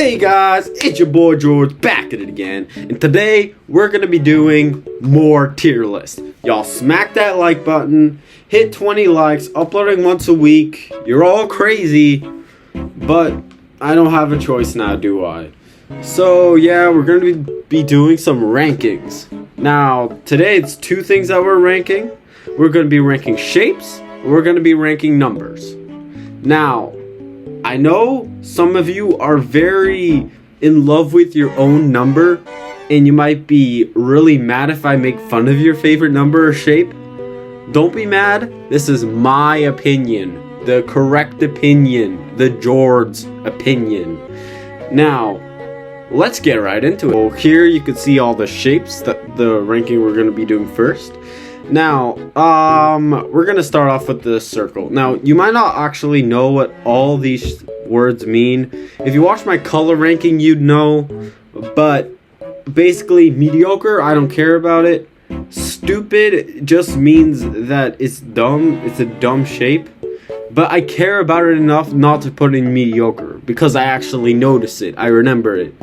Hey guys, it's your boy Jordz back at it again, and today we're gonna be doing more tier lists. Y'all smack that like button, hit 20 likes, uploading once a week. You're all crazy, but I don't have a choice now, do I? So yeah, we're gonna be doing some rankings. Now, today it's two things that we're ranking. We're gonna be ranking shapes, and we're gonna be ranking numbers. Now, I know some of you are very in love with your own number, and you might be really mad if I make fun of your favorite number or shape. Don't be mad. This is my opinion, the correct opinion, the Jordz opinion. Now, let's get right into it. Well, here you can see all the shapes, that the ranking we're going to be doing first. Now, we're going to start off with the circle. Now, you might not actually know what all these words mean. If you watch my color ranking, you'd know. But basically, mediocre, I don't care about it. Stupid just means that it's dumb. It's a dumb shape. But I care about it enough not to put in mediocre, because I actually notice it. I remember it.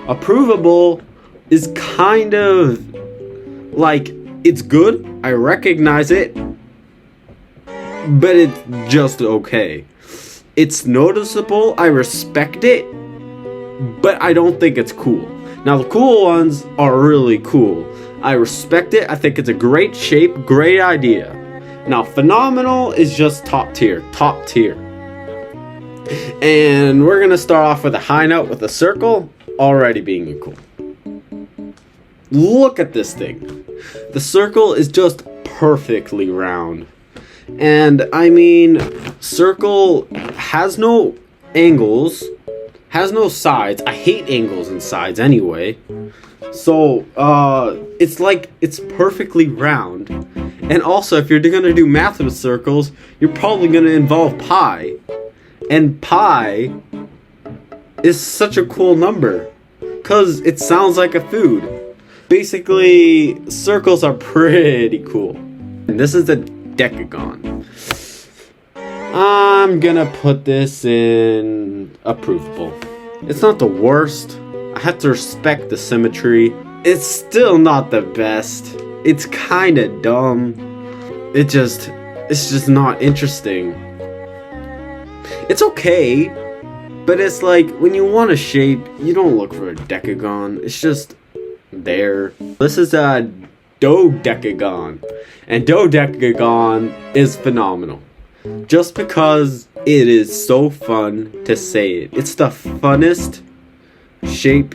Approvable is kind of like, it's good, I recognize it, but it's just okay. It's noticeable, I respect it, but I don't think it's cool. Now, the cool ones are really cool. I respect it, I think it's a great shape, great idea. Now, phenomenal is just top tier. And we're gonna start off with a high note with a circle, already being cool. Look at this thing. The circle is just perfectly round. And I mean, circle has no angles, has no sides. I hate angles and sides anyway. So, it's like, it's perfectly round. And also, if you're gonna do math with circles, you're probably gonna involve pi. And pi is such a cool number, 'cause it sounds like a food. Basically, circles are pretty cool. And this is a Decagon. I'm gonna put this in approvable. It's not the worst. I have to respect the symmetry. It's still not the best. It's kinda dumb. It's just not interesting. It's okay, but it's like, when you want a shape, you don't look for a Decagon. It's just there. This is a Decagon, and Decagon is phenomenal just because it is so fun to say it. It's the funnest shape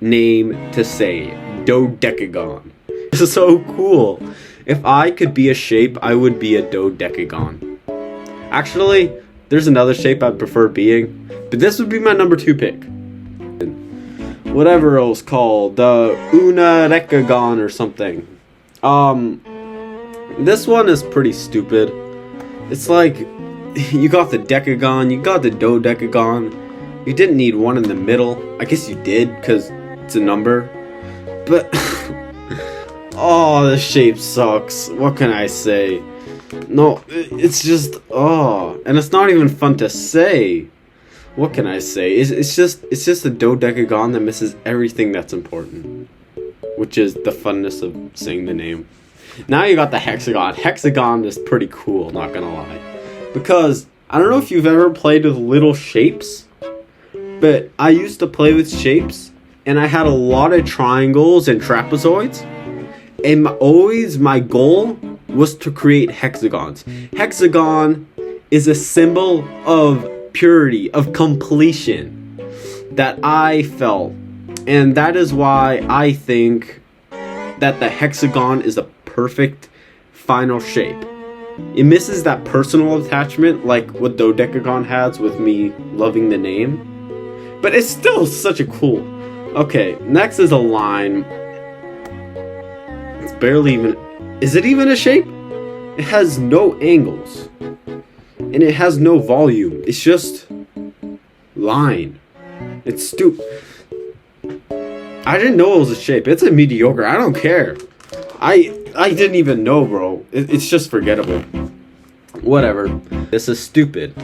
name to say. Decagon. It's so cool. If I could be a shape, I would be a Decagon. Actually, there's another shape I'd prefer being, but this would be my number 2 pick. Whatever it was called, the Hexagon or something. This one is pretty stupid. It's like, you got the Decagon, you got the Decagon. You didn't need one in the middle. I guess you did, because it's a number. But, oh, this shape sucks. What can I say? No, it's just, and it's not even fun to say. What can I say? It's just a Decagon that misses everything that's important, which is the funness of saying the name. Now you got the Hexagon. Hexagon is pretty cool, not gonna lie, because I don't know if you've ever played with little shapes, but I used to play with shapes, and I had a lot of triangles and trapezoids, and my goal was to create hexagons. Hexagon is a symbol of purity, of completion that I felt, and that is why I think that the hexagon is the perfect final shape. It misses that personal attachment like what Decagon has with me loving the name, but it's still such a cool. Okay, next is a line. It's barely even, is it even a shape? It has no angles. And it has no volume. It's just line. It's stupid. I didn't know it was a shape. It's a mediocre. I don't care. I didn't even know, bro. It's just forgettable. Whatever. This is stupid.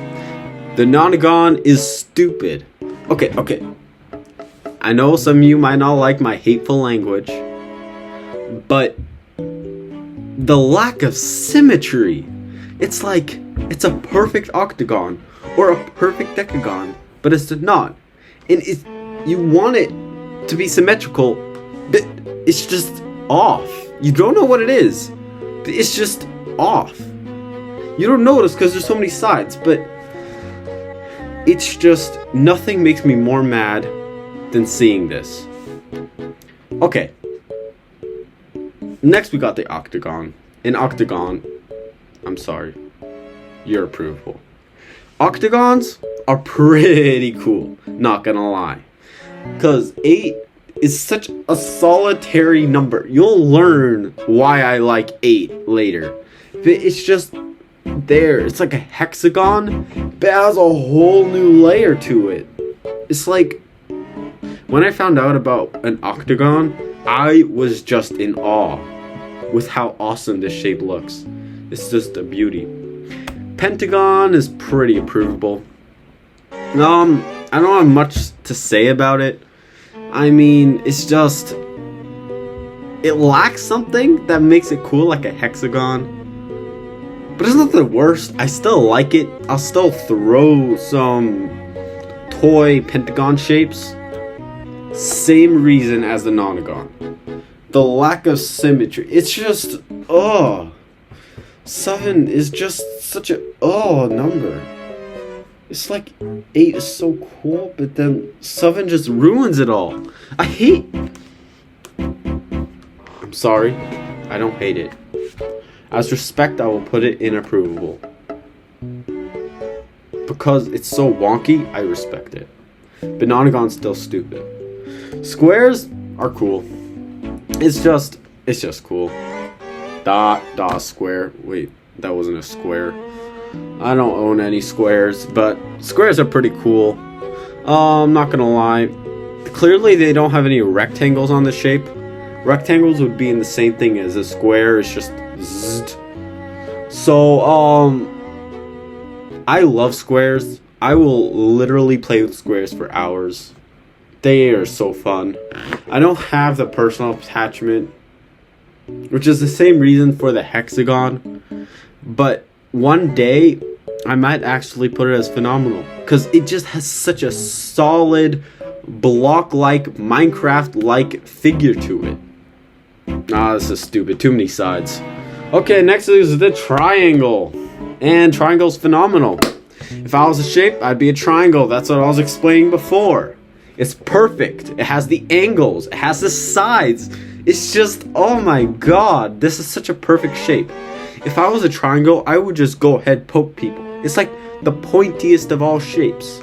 The nonagon is stupid. Okay. I know some of you might not like my hateful language, but the lack of symmetry. It's like, it's a perfect octagon or a perfect decagon, but it's not. And you want it to be symmetrical, but it's just off. You don't know what it is, but it's just off. You don't notice because there's so many sides, but it's just, nothing makes me more mad than seeing this. Okay. Next we got the octagon. An octagon, I'm sorry, you're approvable. Octagons are pretty cool, not gonna lie. Because 8 is such a solitary number. You'll learn why I like 8 later. But it's just there. It's like a hexagon, but it has a whole new layer to it. It's like, when I found out about an octagon, I was just in awe with how awesome this shape looks. It's just a beauty. Pentagon is pretty approvable. I don't have much to say about it. I mean, it's just, it lacks something that makes it cool, like a hexagon. But it's not the worst. I still like it. I'll still throw some toy Pentagon shapes. Same reason as the nonagon. The lack of symmetry. It's just, 7 is just such a, number. It's like 8 is so cool, but then 7 just ruins it all. I hate... I'm sorry. I don't hate it. As respect, I will put it in approvable. Because it's so wonky, I respect it. But nonagon's still stupid. Squares are cool. It's just cool. Dot, square. Wait, that wasn't a square. I don't own any squares, but squares are pretty cool. I'm not gonna lie. Clearly, they don't have any rectangles on the shape. Rectangles would be in the same thing as a square. It's just zzz. So, I love squares. I will literally play with squares for hours. They are so fun. I don't have the personal attachment, which is the same reason for the hexagon, but one day I might actually put it as phenomenal because it just has such a solid block-like, Minecraft-like figure to it. This is stupid. Too many sides. Okay, next is the triangle. And triangle's phenomenal. If I was a shape, I'd be a triangle. That's what I was explaining before. It's perfect. It has the angles. It has the sides. It's just, oh my god. This is such a perfect shape. If I was a triangle, I would just go ahead poke people. It's like the pointiest of all shapes.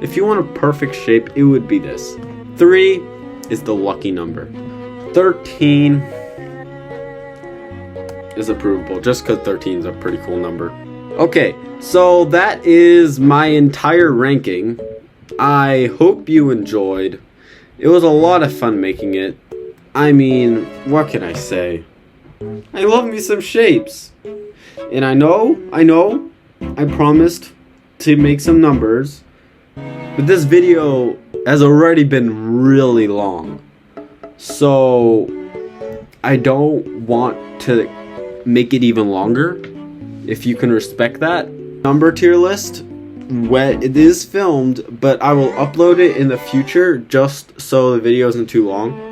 If you want a perfect shape, it would be this. 3 is the lucky number. 13 is approvable, just because 13 is a pretty cool number. Okay, so that is my entire ranking. I hope you enjoyed. It was a lot of fun making it. I mean, what can I say? I love me some shapes. And I know, I promised to make some numbers. But this video has already been really long. So, I don't want to make it even longer. If you can respect that. Number tier list. It is filmed, but I will upload it in the future just so the video isn't too long.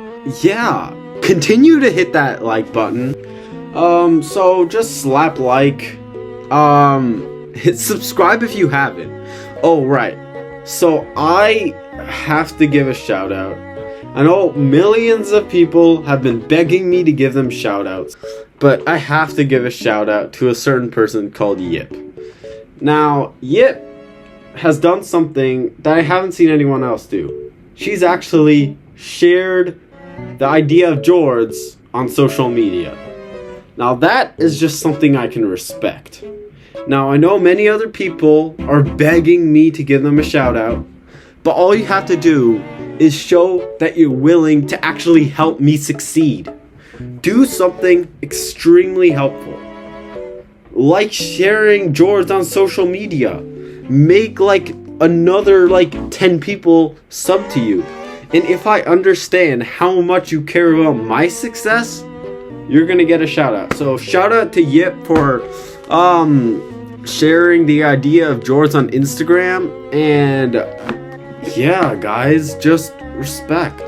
Yeah, continue to hit that like button. So just slap like. Hit subscribe if you haven't. Oh, right. So I have to give a shout out. I know millions of people have been begging me to give them shout outs, but I have to give a shout out to a certain person called Yip. Now, Yip has done something that I haven't seen anyone else do. She's actually shared the idea of Jordz on social media. Now that is just something I can respect. Now I know many other people are begging me to give them a shout out, but all you have to do is show that you're willing to actually help me succeed. Do something extremely helpful. Like sharing Jordz on social media. Make like another 10 people sub to you. And if I understand how much you care about my success, you're gonna get a shout out. So shout out to Yip for sharing the idea of Jordz on Instagram. And yeah, guys, just respect.